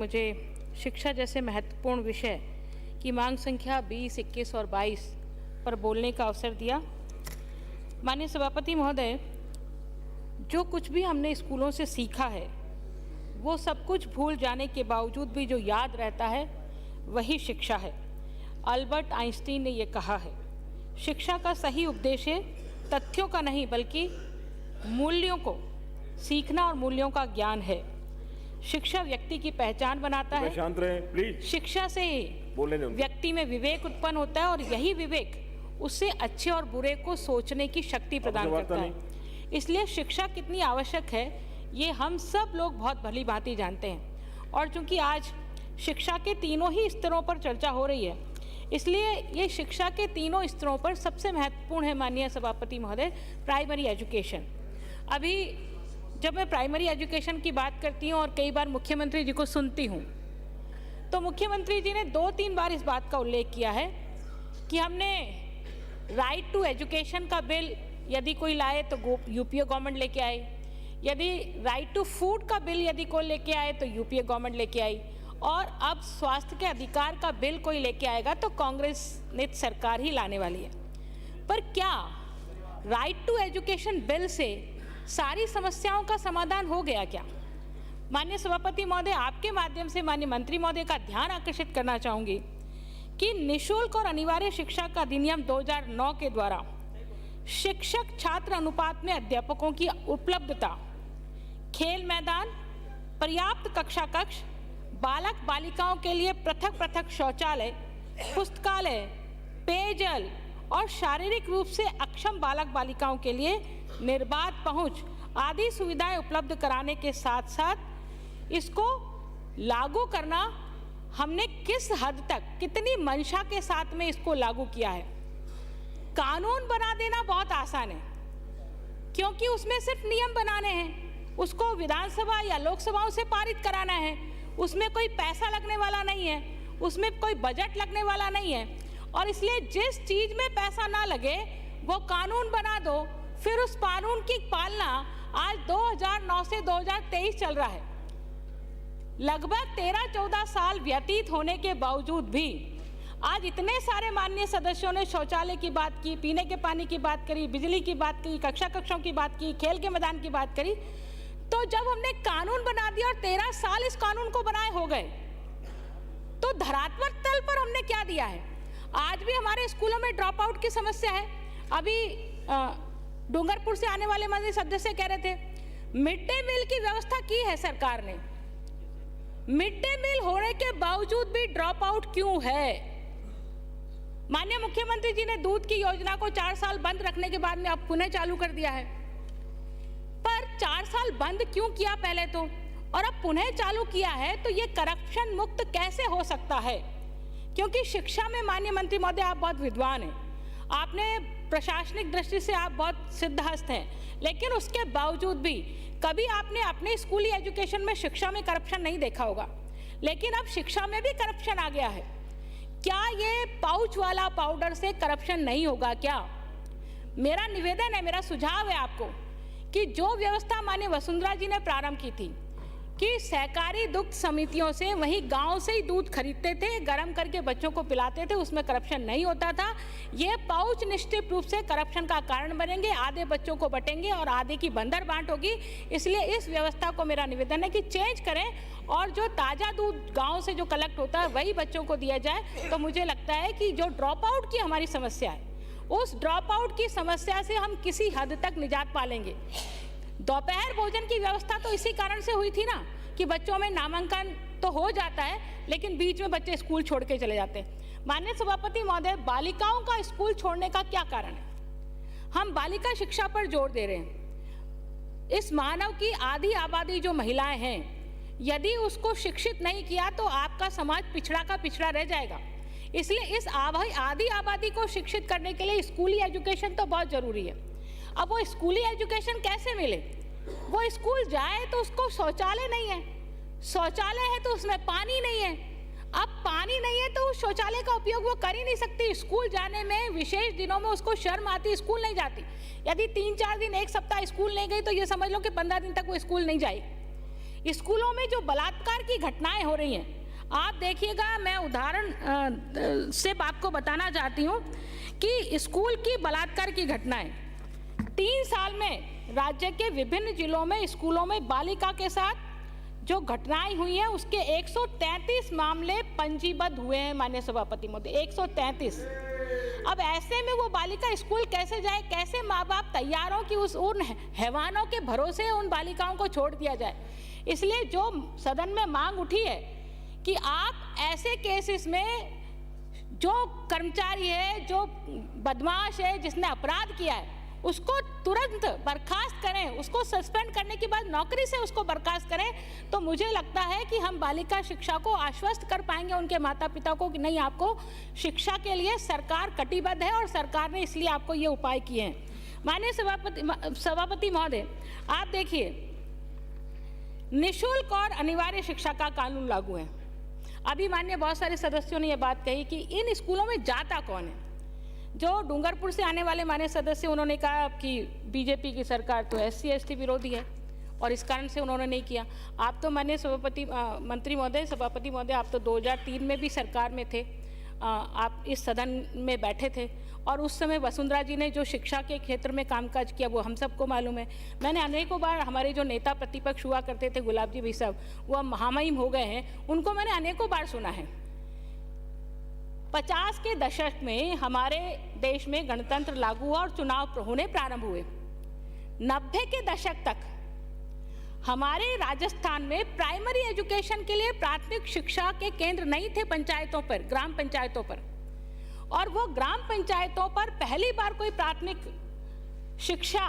मुझे शिक्षा जैसे महत्वपूर्ण विषय की मांग संख्या 20, 21 और 22 पर बोलने का अवसर दिया। माननीय सभापति महोदय, जो कुछ भी हमने स्कूलों से सीखा है वो सब कुछ भूल जाने के बावजूद भी जो याद रहता है वही शिक्षा है। अल्बर्ट आइंस्टीन ने ये कहा है, शिक्षा का सही उद्देश्य तथ्यों का नहीं बल्कि मूल्यों को सीखना और मूल्यों का ज्ञान है। शिक्षा व्यक्ति की पहचान बनाता है। शांत रहें प्लीज। शिक्षा से व्यक्ति में विवेक उत्पन्न होता है और यही विवेक उससे अच्छे और बुरे को सोचने की शक्ति प्रदान करता है। इसलिए शिक्षा कितनी आवश्यक है ये हम सब लोग बहुत भली भांति जानते हैं। और चूंकि आज शिक्षा के तीनों ही स्तरों पर चर्चा हो रही है, इसलिए ये शिक्षा के तीनों स्तरों पर सबसे महत्वपूर्ण है माननीय सभापति महोदय, प्राइमरी एजुकेशन। अभी जब मैं प्राइमरी एजुकेशन की बात करती हूँ और कई बार मुख्यमंत्री जी को सुनती हूँ, तो मुख्यमंत्री जी ने 2-3 बार इस बात का उल्लेख किया है कि हमने राइट टू एजुकेशन का बिल यदि कोई लाए तो यूपीए गवर्नमेंट लेके आई, यदि राइट टू फूड का बिल यदि कोई लेके आए तो यूपीए गवर्नमेंट लेके आई, और अब स्वास्थ्य के अधिकार का बिल कोई लेके आएगा तो कांग्रेस नेत सरकार ही लाने वाली है। पर क्या राइट टू एजुकेशन बिल से सारी समस्याओं का समाधान हो गया क्या? माननीय सभापति महोदय, आपके माध्यम से माननीय मंत्री महोदय का ध्यान आकर्षित करना चाहूंगी कि निःशुल्क और अनिवार्य शिक्षा का अधिनियम 2009 के द्वारा शिक्षक छात्र अनुपात में अध्यापकों की उपलब्धता, खेल मैदान, पर्याप्त कक्षा कक्ष, बालक बालिकाओं के लिए पृथक पृथक शौचालय, पुस्तकालय, पेयजल और शारीरिक रूप से अक्षम बालक बालिकाओं के लिए निर्बाध पहुंच आदि सुविधाएं उपलब्ध कराने के साथ साथ इसको लागू करना हमने किस हद तक, कितनी मंशा के साथ में इसको लागू किया है। कानून बना देना बहुत आसान है क्योंकि उसमें सिर्फ नियम बनाने हैं, उसको विधानसभा या लोकसभाओं से पारित कराना है, उसमें कोई पैसा लगने वाला नहीं है, उसमें कोई बजट लगने वाला नहीं है। और इसलिए जिस चीज में पैसा ना लगे वो कानून बना दो, फिर उस कानून की पालना आज 2009 से 2023 चल रहा है। लगभग 13-14 साल व्यतीत होने के बावजूद भी आज इतने सारे माननीय सदस्यों ने शौचालय की बात की, पीने के पानी की बात करी, बिजली की बात की, कक्षों की बात की, खेल के मैदान की बात करी। तो जब हमने कानून बना दिया और 13 साल इस कानून को बनाए हो गए, तो धरातल तल पर हमने क्या दिया है? आज भी हमारे स्कूलों में ड्रॉप आउट की समस्या है। अभी डूंगरपुर से आने वाले मंत्री सदस्य कह रहे थे मिड डे मील की व्यवस्था की है सरकार ने, मिड डे मील होने के बावजूद भी ड्रॉप आउट क्यों है? माननीय मुख्यमंत्री जी ने दूध की योजना को 4 साल बंद रखने के बाद में अब पुनः चालू कर दिया है। पर 4 साल बंद क्यों किया पहले तो, और अब पुनः चालू किया है, तो ये करप्शन मुक्त कैसे हो सकता है? क्योंकि शिक्षा में माननीय मंत्री महोदय आप बहुत विद्वान हैं, आपने प्रशासनिक दृष्टि से आप बहुत सिद्धहस्त हैं, लेकिन उसके बावजूद भी कभी आपने अपने स्कूली एजुकेशन में शिक्षा में करप्शन नहीं देखा होगा, लेकिन अब शिक्षा में भी करप्शन आ गया है। क्या ये पाउच वाला पाउडर से करप्शन नहीं होगा क्या? मेरा निवेदन है, मेरा सुझाव है आपको कि जो व्यवस्था माननीय वसुंधरा जी ने प्रारंभ की थी कि सहकारी दुग्ध समितियों से वहीं गांव से ही दूध खरीदते थे, गर्म करके बच्चों को पिलाते थे, उसमें करप्शन नहीं होता था। ये पाउच निश्चित रूप से करप्शन का कारण बनेंगे, आधे बच्चों को बटेंगे और आधे की बंदर बांट होगी। इसलिए इस व्यवस्था को मेरा निवेदन है कि चेंज करें और जो ताज़ा दूध गाँव से जो कलेक्ट होता है वही बच्चों को दिया जाए। तो मुझे लगता है कि जो ड्रॉप आउट की हमारी समस्या है, उस ड्रॉप आउट की समस्या से हम किसी हद तक निजात पालेंगे। दोपहर भोजन की व्यवस्था तो इसी कारण से हुई थी ना कि बच्चों में नामांकन तो हो जाता है लेकिन बीच में बच्चे स्कूल छोड़ के चले जाते हैं। माननीय सभापति महोदय, बालिकाओं का स्कूल छोड़ने का क्या कारण है? हम बालिका शिक्षा पर जोर दे रहे हैं। इस मानव की आधी आबादी जो महिलाएं हैं, यदि उसको शिक्षित नहीं किया तो आपका समाज पिछड़ा का पिछड़ा रह जाएगा। इसलिए इस आधी आबादी को शिक्षित करने के लिए स्कूली एजुकेशन तो बहुत जरूरी है। अब वो स्कूली एजुकेशन कैसे मिले? वो स्कूल जाए तो उसको शौचालय नहीं है, शौचालय है तो उसमें पानी नहीं है, अब पानी नहीं है तो उस शौचालय का उपयोग वो कर ही नहीं सकती। स्कूल जाने में विशेष दिनों में उसको शर्म आती, स्कूल नहीं जाती। यदि 3-4 दिन, 1 सप्ताह स्कूल नहीं गई तो ये समझ लो कि 15 दिन तक वो स्कूल नहीं जाएगी। स्कूलों में जो बलात्कार की घटनाएं हो रही हैं, आप देखिएगा, मैं उदाहरण से आपको बताना चाहती हूँ कि स्कूल की बलात्कार की घटनाएं 3 साल में राज्य के विभिन्न जिलों में स्कूलों में बालिका के साथ जो घटनाएं हुई हैं उसके 133 मामले पंजीबद्ध हुए हैं माननीय सभापति महोदय, 133। अब ऐसे में वो बालिका स्कूल कैसे जाए, कैसे माँ बाप तैयार हो कि उन हैवानों के भरोसे उन बालिकाओं को छोड़ दिया जाए। इसलिए जो सदन में मांग उठी है कि आप ऐसे केसेस में जो कर्मचारी है, जो बदमाश है, जिसने अपराध किया है, उसको तुरंत बर्खास्त करें, उसको सस्पेंड करने के बाद नौकरी से उसको बर्खास्त करें, तो मुझे लगता है कि हम बालिका शिक्षा को आश्वस्त कर पाएंगे उनके माता पिता को कि नहीं, आपको शिक्षा के लिए सरकार कटिबद्ध है और सरकार ने इसलिए आपको ये उपाय किए हैं। माननीय सभापति महोदय, आप देखिए, निःशुल्क और अनिवार्य शिक्षा का कानून लागू है। अभी माननीय बहुत सारे सदस्यों ने यह बात कही कि इन स्कूलों में जाता कौन है। जो डूंगरपुर से आने वाले माननीय सदस्य, उन्होंने कहा कि बीजेपी की सरकार तो SC/ST विरोधी है और इस कारण से उन्होंने नहीं किया। आप तो माननीय सभापति महोदय, आप तो 2003 में भी सरकार में थे, आप इस सदन में बैठे थे और उस समय वसुंधरा जी ने जो शिक्षा के क्षेत्र में कामकाज किया वो हम सबको मालूम है। मैंने अनेकों बार, हमारे जो नेता प्रतिपक्ष हुआ करते थे गुलाब जी भी साहब, वो अब महामहिम हो गए हैं, उनको मैंने अनेकों बार सुना है। 50 के दशक में हमारे देश में गणतंत्र लागू हुआ और चुनाव होने प्रारंभ हुए। 90 के दशक तक हमारे राजस्थान में प्राइमरी एजुकेशन के लिए प्राथमिक शिक्षा के केंद्र नहीं थे पंचायतों पर, ग्राम पंचायतों पर, और वो ग्राम पंचायतों पर पहली बार कोई प्राथमिक शिक्षा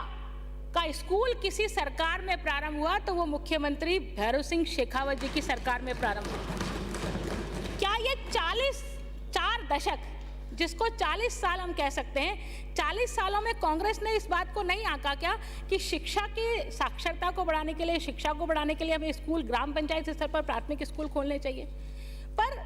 का स्कूल किसी सरकार में प्रारंभ हुआ तो वो मुख्यमंत्री भैरव सिंह शेखावत जी की सरकार में प्रारंभ हुआ। क्या ये 4 दशक, जिसको 40 साल हम कह सकते हैं, 40 सालों में कांग्रेस ने इस बात को नहीं आंका क्या कि शिक्षा की साक्षरता को बढ़ाने के लिए, शिक्षा को बढ़ाने के लिए हमें स्कूल ग्राम पंचायत स्तर पर प्राथमिक स्कूल खोलने चाहिए। पर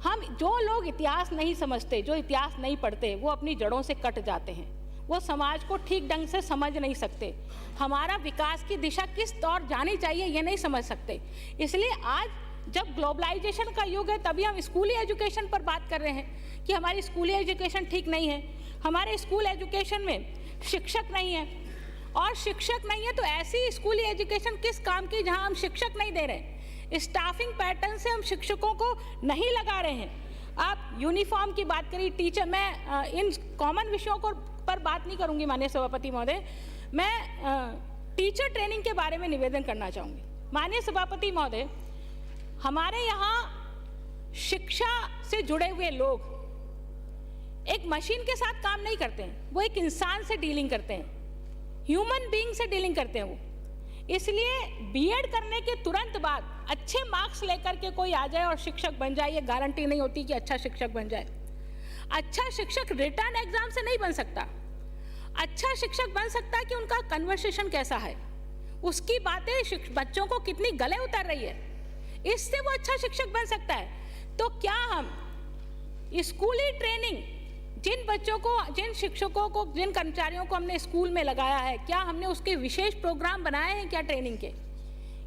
हम, जो लोग इतिहास नहीं समझते, जो इतिहास नहीं पढ़ते, वो अपनी जड़ों से कट जाते हैं, वो समाज को ठीक ढंग से समझ नहीं सकते, हमारा विकास की दिशा किस ओर जानी चाहिए ये नहीं समझ सकते। इसलिए आज जब ग्लोबलाइजेशन का युग है तभी हम स्कूली एजुकेशन पर बात कर रहे हैं कि हमारी स्कूली एजुकेशन ठीक नहीं है, हमारे स्कूल एजुकेशन में शिक्षक नहीं है, और शिक्षक नहीं है तो ऐसी स्कूली एजुकेशन किस काम की जहां हम शिक्षक नहीं दे रहे, स्टाफिंग पैटर्न से हम शिक्षकों को नहीं लगा रहे हैं। आप यूनिफॉर्म की बात करिए, टीचर, मैं इन कॉमन विषयों को पर बात नहीं करूंगी माननीय सभापति महोदय, मैं टीचर ट्रेनिंग के बारे में निवेदन करना चाहूँगी। माननीय सभापति महोदय, हमारे यहाँ शिक्षा से जुड़े हुए लोग एक मशीन के साथ काम नहीं करते हैं, वो एक इंसान से डीलिंग करते हैं, ह्यूमन बीइंग से डीलिंग करते हैं वो। इसलिए बीएड करने के तुरंत बाद अच्छे मार्क्स लेकर के कोई आ जाए और शिक्षक बन जाए, ये गारंटी नहीं होती कि अच्छा शिक्षक बन जाए। अच्छा शिक्षक रिटर्न एग्जाम से नहीं बन सकता। अच्छा शिक्षक बन सकता है कि उनका कन्वर्सेशन कैसा है, उसकी बातें बच्चों को कितनी गले उतर रही है, इससे वो अच्छा शिक्षक बन सकता है। तो क्या हम स्कूली ट्रेनिंग, जिन बच्चों को, जिन शिक्षकों को, जिन कर्मचारियों को हमने स्कूल में लगाया है, क्या हमने उसके विशेष प्रोग्राम बनाए हैं क्या ट्रेनिंग के?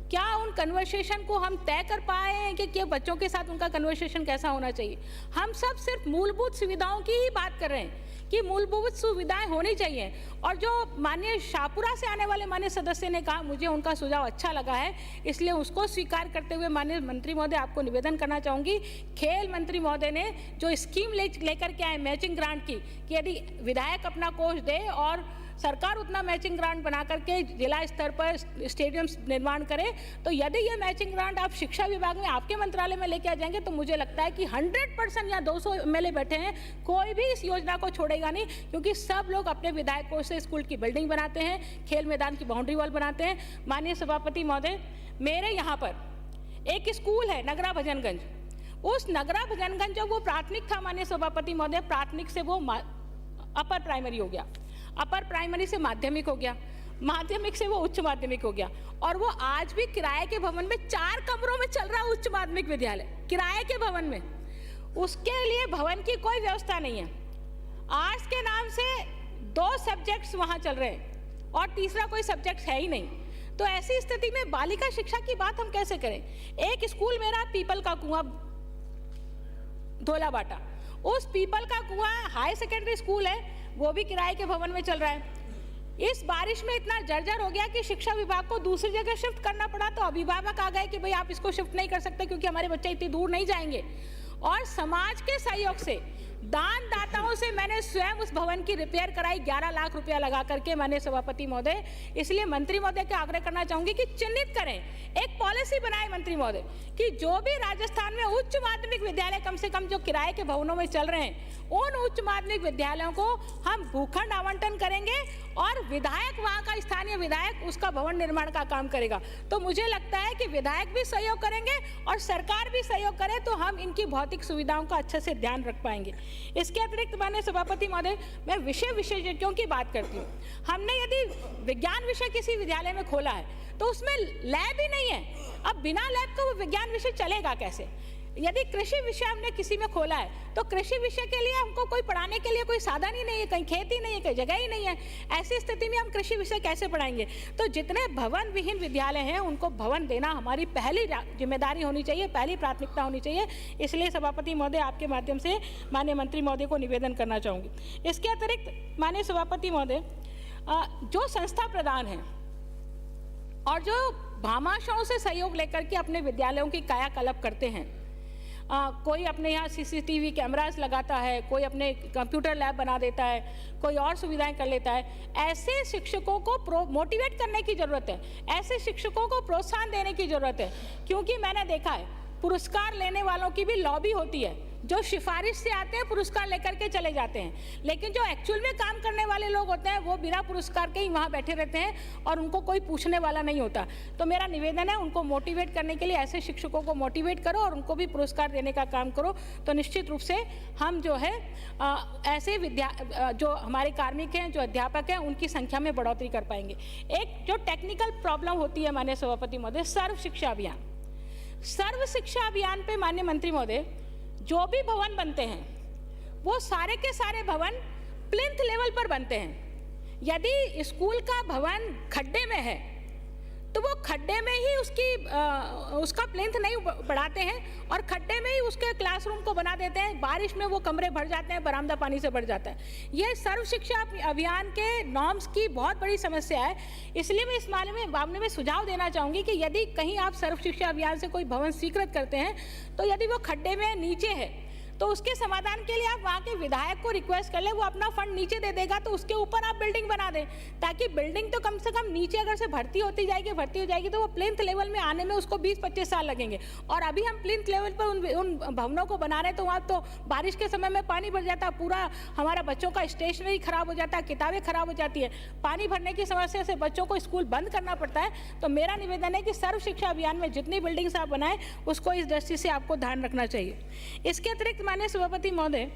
क्या उन कन्वर्सेशन को हम तय कर पाए हैं कि बच्चों के साथ उनका कन्वर्सेशन कैसा होना चाहिए? हम सब सिर्फ मूलभूत सुविधाओं की ही बात कर रहे हैं कि मूलभूत सुविधाएं होनी चाहिए। और जो माननीय शाहपुरा से आने वाले माननीय सदस्य ने कहा, मुझे उनका सुझाव अच्छा लगा है, इसलिए उसको स्वीकार करते हुए माननीय मंत्री महोदय आपको निवेदन करना चाहूँगी, खेल मंत्री महोदय ने जो स्कीम लेकर के आए मैचिंग ग्रांट की, कि यदि विधायक अपना कोष दे और सरकार उतना मैचिंग ग्रांट बना करके जिला स्तर पर स्टेडियम निर्माण करे, तो यदि ये मैचिंग ग्रांट आप शिक्षा विभाग में आपके मंत्रालय में लेके आ जाएंगे तो मुझे लगता है कि 100% या 200 MLA बैठे हैं, कोई भी इस योजना को छोड़ेगा नहीं, क्योंकि सब लोग अपने विधायक कोष से स्कूल की बिल्डिंग बनाते हैं, खेल मैदान की बाउंड्री वॉल बनाते हैं। माननीय सभापति महोदय, मेरे यहाँ पर एक स्कूल है नगरा भजनगंज, उस नगरा भजनगंज जब वो प्राथमिक था माननीय सभापति महोदय, प्राथमिक से वो अपर प्राइमरी हो गया, अपर प्राइमरी से माध्यमिक हो गया, माध्यमिक से वो उच्च माध्यमिक हो गया, और वो आज भी किराए के भवन में 4 कमरों में चल रहा है उच्च माध्यमिक विद्यालय, किराए के भवन में। उसके लिए भवन की कोई व्यवस्था नहीं है। आर्ट्स के नाम से 2 सब्जेक्ट्स वहाँ चल रहे हैं और तीसरा कोई सब्जेक्ट है ही नहीं। तो ऐसी स्थिति में बालिका शिक्षा की बात हम कैसे करें? एक स्कूल मेरा पीपल का कुआं धोलाबाटा, उस पीपल का कुआं हाई सेकेंडरी स्कूल है, वो भी किराए के भवन में चल रहा है। इस बारिश में इतना जर्जर हो गया कि शिक्षा विभाग को दूसरी जगह शिफ्ट करना पड़ा, तो अभिभावक आ गए कि भाई आप इसको शिफ्ट नहीं कर सकते क्योंकि हमारे बच्चे इतनी दूर नहीं जाएंगे। और समाज के सहयोग से, दान दाताओं से मैंने स्वयं उस भवन की रिपेयर कराई 11 लाख रुपया लगा करके। मैंने सभापति महोदय, इसलिए मंत्री महोदय का आग्रह करना चाहूंगी कि चिन्हित करें, एक पॉलिसी बनाए मंत्री महोदय कि जो भी राजस्थान में उच्च माध्यमिक विद्यालय कम से कम जो किराए के भवनों में चल रहे हैं, उन उच्च माध्यमिक विद्यालयों को हम भूखंड आवंटन करेंगे और विधायक, वहां का स्थानीय विधायक उसका भवन निर्माण का काम करेगा। तो मुझे लगता है कि विधायक भी सहयोग करेंगे और सरकार भी सहयोग करे तो हम इनकी भौतिक सुविधाओं का अच्छे से ध्यान रख पाएंगे। इसके अतिरिक्त माननीय सभापति महोदय, मैं विषय विशेषज्ञों की बात करती हूँ। हमने यदि विज्ञान विषय किसी विद्यालय में खोला है तो उसमें लैब ही नहीं है, अब बिना लैब को वो विज्ञान विषय चलेगा कैसे? यदि कृषि विषय हमने किसी में खोला है तो कृषि विषय के लिए हमको कोई पढ़ाने के लिए कोई साधन ही नहीं है, कहीं खेत ही नहीं है, कहीं जगह ही नहीं है। ऐसी स्थिति में हम कृषि विषय कैसे पढ़ाएंगे? तो जितने भवन विहीन विद्यालय हैं उनको भवन देना हमारी पहली जिम्मेदारी होनी चाहिए, पहली प्राथमिकता होनी चाहिए। इसलिए सभापति महोदय, आपके माध्यम से माननीय मंत्री महोदय को निवेदन करना चाहूँगी। इसके अतिरिक्त माननीय सभापति महोदय, जो संस्था प्रधान हैं और जो भामाशाहों से सहयोग लेकर के अपने विद्यालयों की कायाकल्प करते हैं, कोई अपने यहाँ सीसीटीवी कैमरास लगाता है, कोई अपने कंप्यूटर लैब बना देता है, कोई और सुविधाएं कर लेता है, ऐसे शिक्षकों को मोटिवेट करने की ज़रूरत है, ऐसे शिक्षकों को प्रोत्साहन देने की ज़रूरत है। क्योंकि मैंने देखा है पुरस्कार लेने वालों की भी लॉबी होती है, जो सिफारिश से आते हैं पुरस्कार लेकर के चले जाते हैं, लेकिन जो एक्चुअल में काम करने वाले लोग होते हैं वो बिना पुरस्कार के ही वहाँ बैठे रहते हैं और उनको कोई पूछने वाला नहीं होता। तो मेरा निवेदन है, उनको मोटिवेट करने के लिए ऐसे शिक्षकों को मोटिवेट करो और उनको भी पुरस्कार देने का काम करो। तो निश्चित रूप से हम जो है ऐसे जो हमारे कार्मिक हैं, जो अध्यापक हैं, उनकी संख्या में बढ़ोतरी कर पाएंगे। एक जो टेक्निकल प्रॉब्लम होती है माननीय सभापति महोदय, सर्व शिक्षा अभियान, सर्व शिक्षा अभियान पे माननीय मंत्री महोदय, जो भी भवन बनते हैं वो सारे के सारे भवन प्लिंथ लेवल पर बनते हैं। यदि स्कूल का भवन खड्डे में है तो वो खड्डे में ही उसका प्लिंथ नहीं बढ़ाते हैं और खड्डे में ही उसके क्लासरूम को बना देते हैं। बारिश में वो कमरे भर जाते हैं, बरामदा पानी से भर जाता है। ये सर्व शिक्षा अभियान के नॉर्म्स की बहुत बड़ी समस्या है। इसलिए मैं इस मामले में सुझाव देना चाहूँगी कि यदि कहीं आप सर्व शिक्षा अभियान से कोई भवन स्वीकृत करते हैं तो यदि वो खड्डे में नीचे है तो उसके समाधान के लिए आप वहाँ के विधायक को रिक्वेस्ट कर ले, वो अपना फंड नीचे दे देगा तो उसके ऊपर आप बिल्डिंग बना दें, ताकि बिल्डिंग तो कम से कम नीचे अगर से भर्ती हो जाएगी तो वो प्लिंथ लेवल में आने में उसको 20-25 साल लगेंगे। और अभी हम प्लिंथ लेवल पर उन भवनों को बना रहे हैं तो वहाँ तो बारिश के समय में पानी भर जाता है, पूरा हमारा बच्चों का स्टेशनरी खराब हो जाता है, किताबें खराब हो जाती है, पानी भरने की समस्या से बच्चों को स्कूल बंद करना पड़ता है। तो मेरा निवेदन है कि सर्व शिक्षा अभियान में जितनी बिल्डिंग्स आप बनाएं उसको इस दृष्टि से आपको ध्यान रखना चाहिए। इसके अतिरिक्त माननीय सभापति महोदय,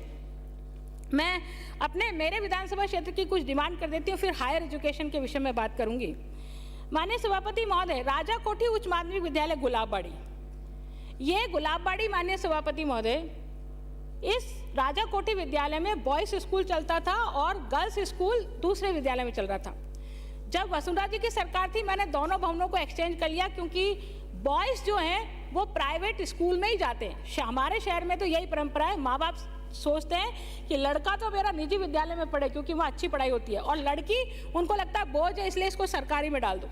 मैं मेरे विधानसभा क्षेत्र की कुछ डिमांड कर देती हूँ, फिर हायर एजुकेशन के विषय में बात करूंगी। माननीय सभापति महोदय, राजा कोठी उच्च माध्यमिक विद्यालय गुलाबबाड़ी, ये गुलाबबाड़ी माननीय सभापति महोदय, इस राजा कोठी विद्यालय में बॉयज स्कूल चलता था और गर्ल्स स्कूल दूसरे विद्यालय में चल रहा था। जब वसुंधरा जी की सरकार थी मैंने दोनों भवनों को एक्सचेंज कर लिया, क्योंकि बॉयज़ जो हैं वो प्राइवेट स्कूल में ही जाते हैं। हमारे शहर में तो यही परंपरा है, माँ बाप सोचते हैं कि लड़का तो मेरा निजी विद्यालय में पढ़े क्योंकि वहाँ अच्छी पढ़ाई होती है, और लड़की उनको लगता है बोझ है इसलिए इसको सरकारी में डाल दो।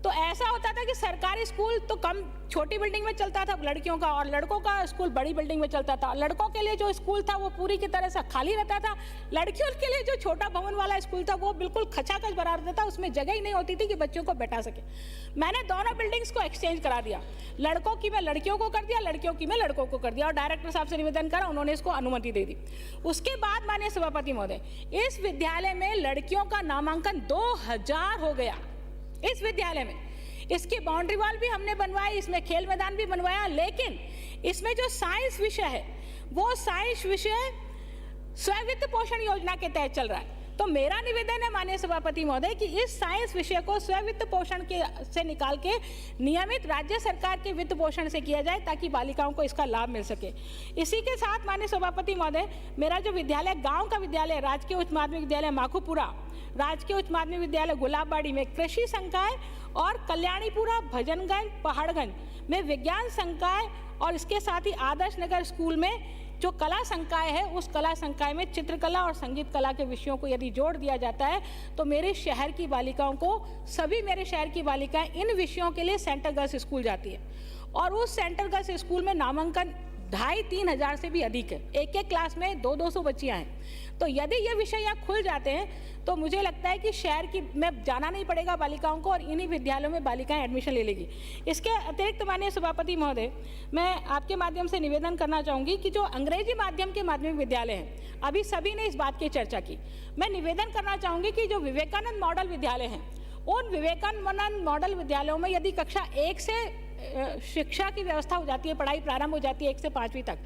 तो ऐसा होता था कि सरकारी स्कूल तो कम छोटी बिल्डिंग में चलता था लड़कियों का, और लड़कों का स्कूल बड़ी बिल्डिंग में चलता था। लड़कों के लिए जो स्कूल था वो पूरी की तरह से खाली रहता था, लड़कियों के लिए जो छोटा भवन वाला स्कूल था वो बिल्कुल खचाखच भरा रहता था, उसमें जगह ही नहीं होती थी कि बच्चों को बैठा सके। मैंने दोनों बिल्डिंग्स को एक्सचेंज करा दिया, लड़कों की मैं लड़कियों को कर दिया, लड़कियों की मैं लड़कों को कर दिया, और डायरेक्टर साहब से निवेदन करा, उन्होंने इसको अनुमति दे दी। उसके बाद माननीय सभापति महोदय, इस विद्यालय में लड़कियों का नामांकन 2000 हो गया इस विद्यालय में। इसकी बाउंड्री वॉल भी हमने बनवाई, इसमें खेल मैदान भी बनवाया, लेकिन इसमें जो साइंस विषय है वो साइंस विषय स्ववित्त पोषण योजना के तहत चल रहा है। तो मेरा निवेदन है माननीय सभापति महोदय कि इस साइंस विषय को स्वयं वित्त पोषण के से निकाल के नियमित राज्य सरकार के वित्त पोषण से किया जाए ताकि बालिकाओं को इसका लाभ मिल सके। इसी के साथ माननीय सभापति महोदय, मेरा जो विद्यालय गाँव का विद्यालय राजकीय उच्च माध्यमिक विद्यालय माखूपुरा, राजकीय उच्च माध्यमिक विद्यालय गुलाबबाड़ी में कृषि संकाय और कल्याणीपुरा, भजनगंज, पहाड़गंज में विज्ञान संकाय और इसके साथ ही आदर्श नगर स्कूल में जो कला संकाय है, उस कला संकाय में चित्रकला और संगीत कला के विषयों को यदि जोड़ दिया जाता है तो मेरे शहर की बालिकाओं को, सभी मेरे शहर की बालिकाएं इन विषयों के लिए सेंटर गर्ल्स स्कूल जाती है और उस सेंटर गर्ल्स स्कूल में नामांकन 2,500-3 हज़ार से भी अधिक है। एक एक क्लास में 200-200 बच्चियां हैं। तो यदि ये विषय यहाँ खुल जाते हैं तो मुझे लगता है कि शहर की में जाना नहीं पड़ेगा बालिकाओं को और इन्हीं विद्यालयों में बालिकाएं एडमिशन ले लेगी। इसके अतिरिक्त माननीय सभापति महोदय, मैं आपके माध्यम से निवेदन करना चाहूँगी कि जो अंग्रेजी माध्यम के माध्यमिक विद्यालय हैं, अभी सभी ने इस बात की चर्चा की, मैं निवेदन करना चाहूँगी कि जो विवेकानंद मॉडल विद्यालय हैं, उन विवेकानंद मॉडल विद्यालयों में यदि कक्षा 1 से शिक्षा की व्यवस्था हो जाती है, पढ़ाई प्रारंभ हो जाती है 1 से 5वीं तक,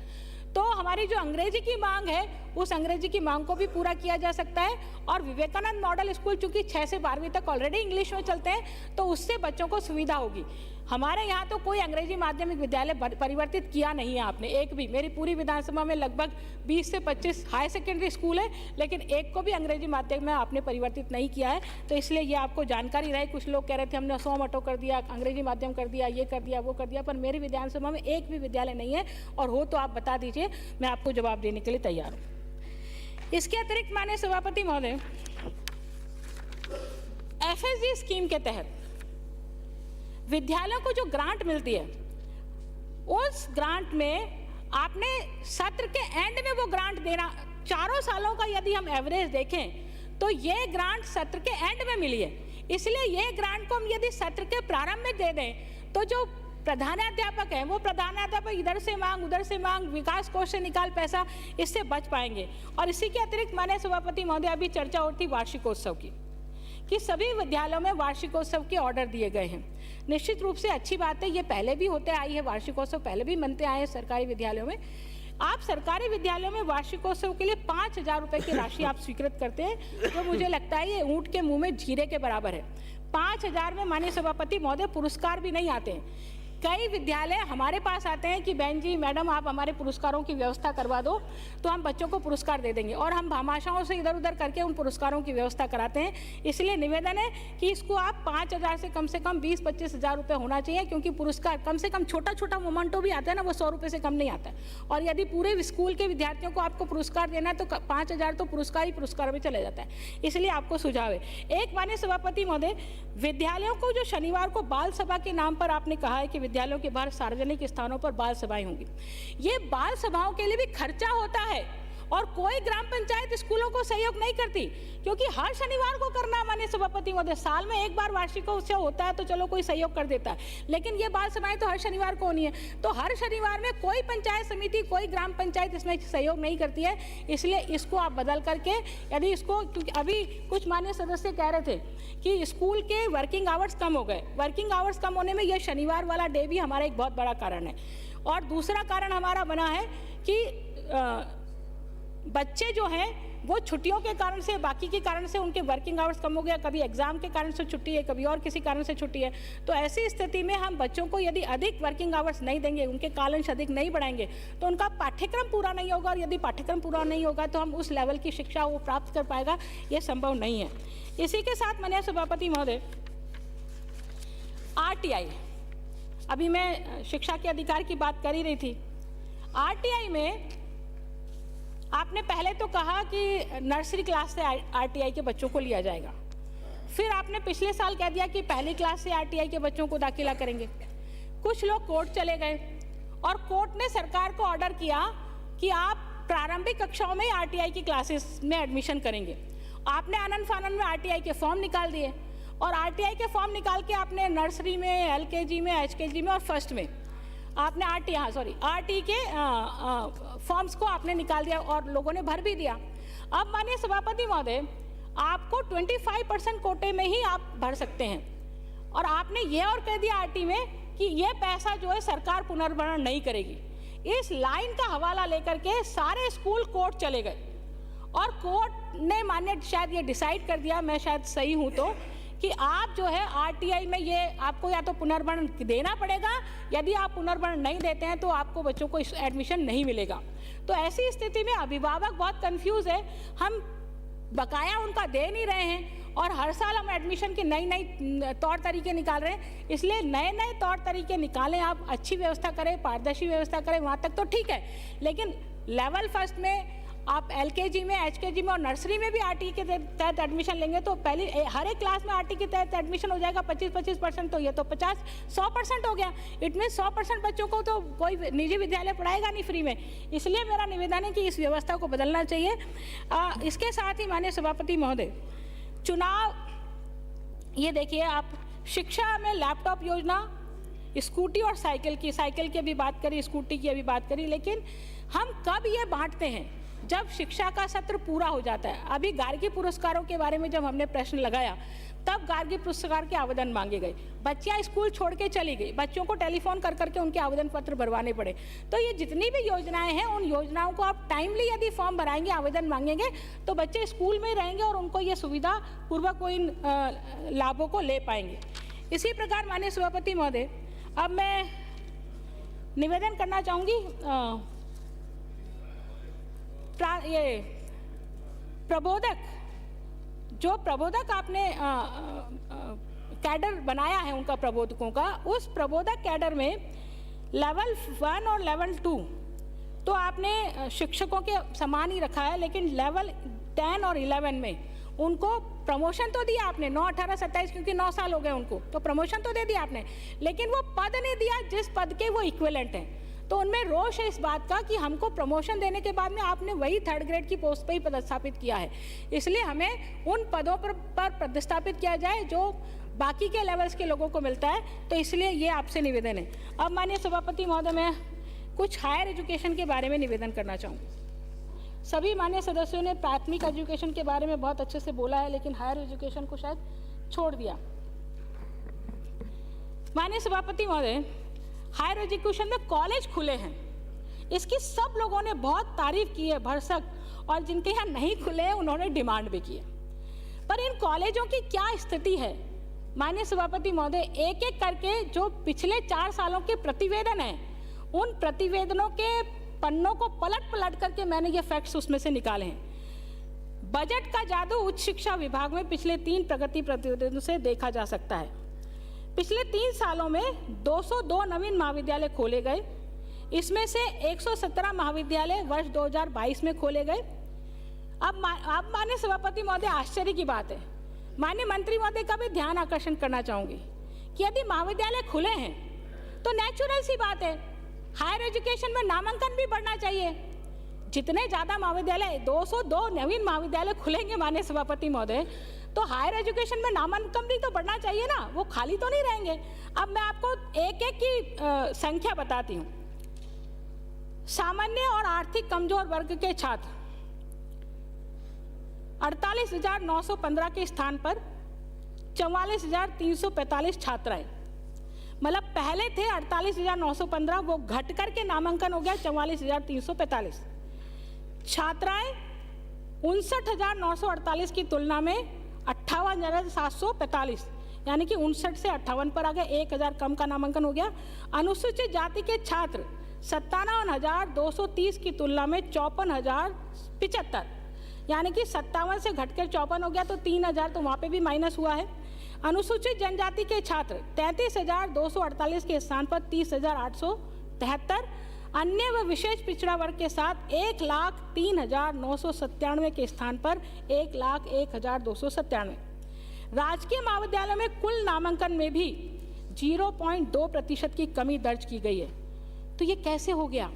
तो हमारी जो अंग्रेजी की मांग है उस अंग्रेजी की मांग को भी पूरा किया जा सकता है। और विवेकानंद मॉडल स्कूल चूंकि 6 से 12वीं तक ऑलरेडी इंग्लिश में चलते हैं तो उससे बच्चों को सुविधा होगी। हमारे यहाँ तो कोई अंग्रेजी माध्यमिक विद्यालय परिवर्तित किया नहीं है आपने, एक भी। मेरी पूरी विधानसभा में लगभग 20 से 25 हाई सेकेंडरी स्कूल है, लेकिन एक को भी अंग्रेजी माध्यम में आपने परिवर्तित नहीं किया है। तो इसलिए ये आपको जानकारी रहे। कुछ लोग कह रहे थे हमने 100 मटो कर दिया, अंग्रेजी माध्यम कर दिया, ये कर दिया, वो कर दिया, पर मेरी विधानसभा में एक भी विद्यालय नहीं है, और हो तो आप बता दीजिए, मैं आपको जवाब देने के लिए तैयार हूँ। इसके अतिरिक्त माननीय सभापति महोदय, FSG स्कीम के तहत विद्यालयों को जो ग्रांट मिलती है, उस ग्रांट में आपने सत्र के एंड में वो ग्रांट देना, 4 सालों का यदि हम एवरेज देखें तो ये ग्रांट सत्र के एंड में मिली है। इसलिए ये ग्रांट को हम यदि सत्र के प्रारंभ में दे दें तो जो प्रधानाध्यापक हैं वो प्रधानाध्यापक इधर से मांग उधर से मांग, विकास कोष से निकाल पैसा, इससे बच पाएंगे। और इसी के अतिरिक्त माननीय सभापति महोदय, अभी चर्चा होती वार्षिकोत्सव की, कि सभी विद्यालयों में वार्षिकोत्सव के ऑर्डर दिए गए हैं। निश्चित रूप से अच्छी बात है, ये पहले भी होते आई है, वार्षिकोत्सव पहले भी मनते आए हैं सरकारी विद्यालयों में। आप सरकारी विद्यालयों में वार्षिकोत्सव के लिए 5,000 रुपये की राशि आप स्वीकृत करते हैं, जो मुझे लगता है ये ऊंट के मुंह में जीरे के बराबर है। 5,000 में माननीय सभापति महोदय पुरस्कार भी नहीं आते हैं। कई विद्यालय हमारे पास आते हैं कि बहन जी, मैडम आप हमारे पुरस्कारों की व्यवस्था करवा दो तो हम बच्चों को पुरस्कार दे देंगे, और हम भामाशाहों से इधर उधर करके उन पुरस्कारों की व्यवस्था कराते हैं। इसलिए निवेदन है कि इसको आप 5,000 से कम 20-25 हज़ार रुपये होना चाहिए, क्योंकि पुरस्कार कम से कम छोटा छोटा मोमेंटो भी आता है ना, वो 100 रुपये से कम नहीं आता है। और यदि पूरे स्कूल के विद्यार्थियों को आपको पुरस्कार देना है तो 5,000 तो पुरस्कार ही पुरस्कार में चले जाता है। इसलिए आपको सुझाव है। एक माननीय सभापति महोदय, विद्यालयों को जो शनिवार को बाल सभा के नाम पर आपने कहा है कि विद्यालयों के बाहर सार्वजनिक स्थानों पर बाल सभाएं होंगी, ये बाल सभाओं के लिए भी खर्चा होता है और कोई ग्राम पंचायत स्कूलों को सहयोग नहीं करती, क्योंकि हर शनिवार को करना माननीय सभापति महोदय, साल में एक बार वार्षिकोत्सव होता है तो चलो कोई सहयोग कर देता है, लेकिन ये बाल सभाएं तो हर शनिवार को होनी है। तो हर शनिवार में कोई पंचायत समिति, कोई ग्राम पंचायत इसमें सहयोग नहीं करती है। इसलिए इसको आप बदल करके, यदि इसको, क्योंकि अभी कुछ माननीय सदस्य कह रहे थे कि स्कूल के वर्किंग आवर्स कम हो गए, वर्किंग आवर्स कम होने में यह शनिवार वाला डे भी हमारा एक बहुत बड़ा कारण है। और दूसरा कारण हमारा बना है कि बच्चे जो हैं वो छुट्टियों के कारण से, बाकी के कारण से उनके वर्किंग आवर्स कम हो गया, कभी एग्जाम के कारण से छुट्टी है, कभी और किसी कारण से छुट्टी है। तो ऐसी स्थिति में हम बच्चों को यदि अधिक वर्किंग आवर्स नहीं देंगे, उनके कालांश अधिक नहीं बढ़ाएंगे, तो उनका पाठ्यक्रम पूरा नहीं होगा, और यदि पाठ्यक्रम पूरा नहीं होगा तो हम उस लेवल की शिक्षा वो प्राप्त कर पाएगा, ये संभव नहीं है। इसी के साथ माननीय सभापति महोदय, RTI, अभी मैं शिक्षा के अधिकार की बात कर ही रही थी। RTI में आपने पहले तो कहा कि नर्सरी क्लास से RTI के बच्चों को लिया जाएगा, फिर आपने पिछले साल कह दिया कि पहली क्लास से RTI के बच्चों को दाखिला करेंगे। कुछ लोग कोर्ट चले गए और कोर्ट ने सरकार को ऑर्डर किया कि आप प्रारंभिक कक्षाओं में RTI की क्लासेस में एडमिशन करेंगे। आपने आनंद फानन में RTI के फॉर्म निकाल दिए, और RTI के फॉर्म निकाल के आपने नर्सरी में, LKG में, HKG में और फर्स्ट में आपने RT के फॉर्म्स को आपने निकाल दिया और लोगों ने भर भी दिया। अब माननीय सभापति महोदय, आपको 25% कोटे में ही आप भर सकते हैं, और आपने ये और कह दिया RT में कि ये पैसा जो है सरकार पुनर्भरण नहीं करेगी। इस लाइन का हवाला लेकर के सारे स्कूल कोर्ट चले गए और कोर्ट ने मान्य शायद ये डिसाइड कर दिया, मैं शायद सही हूँ तो, कि आप जो है आरटीआई में ये आपको या तो पुनर्भरण देना पड़ेगा, यदि आप पुनर्भरण नहीं देते हैं तो आपको बच्चों को एडमिशन नहीं मिलेगा। तो ऐसी स्थिति में अभिभावक बहुत कंफ्यूज है, हम बकाया उनका दे नहीं रहे हैं और हर साल हम एडमिशन के नई तौर तरीके निकाल रहे हैं। इसलिए नए तौर तरीके निकालें, आप अच्छी व्यवस्था करें, पारदर्शी व्यवस्था करें, वहाँ तक तो ठीक है, लेकिन लेवल फर्स्ट में आप एलकेजी में, एचकेजी में और नर्सरी में भी आरटी के तहत एडमिशन लेंगे तो पहली हर एक क्लास में आरटी के तहत एडमिशन हो जाएगा 25% तो ये तो 100% हो गया। इट मीन 100% बच्चों को तो कोई निजी विद्यालय पढ़ाएगा नहीं फ्री में। इसलिए मेरा निवेदन है कि इस व्यवस्था को बदलना चाहिए। इसके साथ ही माननीय सभापति महोदय, चुनाव, ये देखिए आप शिक्षा में लैपटॉप योजना, स्कूटी और साइकिल की अभी बात करी, स्कूटी की अभी बात करी, लेकिन हम कब ये बांटते हैं? जब शिक्षा का सत्र पूरा हो जाता है। अभी गार्गी पुरस्कारों के बारे में जब हमने प्रश्न लगाया तब गार्गी पुरस्कार के आवेदन मांगे गए, बच्चियां स्कूल छोड़ के चली गई, बच्चों को टेलीफोन कर करके उनके आवेदन पत्र भरवाने पड़े। तो ये जितनी भी योजनाएं हैं, उन योजनाओं को आप टाइमली यदि फॉर्म भराएंगे, आवेदन मांगेंगे, तो बच्चे स्कूल में रहेंगे और उनको ये सुविधा पूर्वक वो इन लाभों को ले पाएंगे। इसी प्रकार माननीय सभापति महोदय, अब मैं निवेदन करना चाहूँगी, ये प्रबोधक, जो प्रबोधक आपने कैडर बनाया है उनका, प्रबोधकों का, उस प्रबोधक कैडर में लेवल 1 और लेवल 2 तो आपने शिक्षकों के समान ही रखा है, लेकिन लेवल 10 और 11 में उनको प्रमोशन तो दिया आपने, 9, 18, 27, क्योंकि 9 साल हो गए उनको, तो प्रमोशन तो दे दिया आपने, लेकिन वो पद नहीं दिया जिस पद के वो इक्विवेलेंट हैं। तो उनमें रोष है इस बात का कि हमको प्रमोशन देने के बाद में आपने वही 3rd ग्रेड की पोस्ट पे ही पदस्थापित किया है। इसलिए हमें उन पदों पर पदस्थापित किया जाए जो बाकी के लेवल्स के लोगों को मिलता है। तो इसलिए ये आपसे निवेदन है। अब माननीय सभापति महोदय, मैं कुछ हायर एजुकेशन के बारे में निवेदन करना चाहूँ। सभी माननीय सदस्यों ने प्राथमिक एजुकेशन के बारे में बहुत अच्छे से बोला है, लेकिन हायर एजुकेशन को शायद छोड़ दिया। माननीय सभापति महोदय, हायर एजुकेशन में कॉलेज खुले हैं, इसकी सब लोगों ने बहुत तारीफ की है भरसक, और जिनके यहाँ नहीं खुले हैं उन्होंने डिमांड भी की है। पर इन कॉलेजों की क्या स्थिति है माननीय सभापति महोदय, एक एक करके जो पिछले 4 सालों के प्रतिवेदन हैं, उन प्रतिवेदनों के पन्नों को पलट करके मैंने ये फैक्ट्स उसमें से निकाले हैं। बजट का जादू उच्च शिक्षा विभाग में पिछले 3 प्रगति प्रतिवेदनों से देखा जा सकता है। पिछले 3 सालों में 202 नवीन महाविद्यालय खोले गए, इसमें से 117 महाविद्यालय वर्ष 2022 में खोले गए। अब माननीय सभापति महोदय, आश्चर्य की बात है, माननीय मंत्री महोदय का भी ध्यान आकर्षण करना चाहूँगी कि यदि महाविद्यालय खुले हैं तो नेचुरल सी बात है, हायर एजुकेशन में नामांकन भी बढ़ना चाहिए। जितने ज़्यादा महाविद्यालय, 202 नवीन महाविद्यालय खुलेंगे माननीय सभापति महोदय, तो हायर एजुकेशन में नामांकन भी तो बढ़ना चाहिए ना, वो खाली तो नहीं रहेंगे। अब मैं आपको एक एक की संख्या बताती हूँ। सामान्य और आर्थिक कमजोर वर्ग के छात्र 48,915 के स्थान पर 44,345 छात्राएं, मतलब पहले थे 48,915, वो घट करके नामांकन हो गया 44,345। छात्राएं 59,948 की तुलना में 58,745, यानी कि 59 से 58 पर आ गए, 1,000 कम का नामांकन हो गया। अनुसूचित जाति के छात्र 57,230 की तुलना में 54,075, यानी कि 57 से घटकर 54 हो गया, तो 3,000 तो वहाँ पे भी माइनस हुआ है। अनुसूचित जनजाति के छात्र 33,248 के स्थान पर 30,873, अन्य व विशेष पिछड़ा वर्ग के साथ 1,03,997 के स्थान पर 1,01,297। राजकीय महाविद्यालयों में कुल नामांकन में भी 0.2% की कमी दर्ज की गई है। तो ये कैसे हो गया?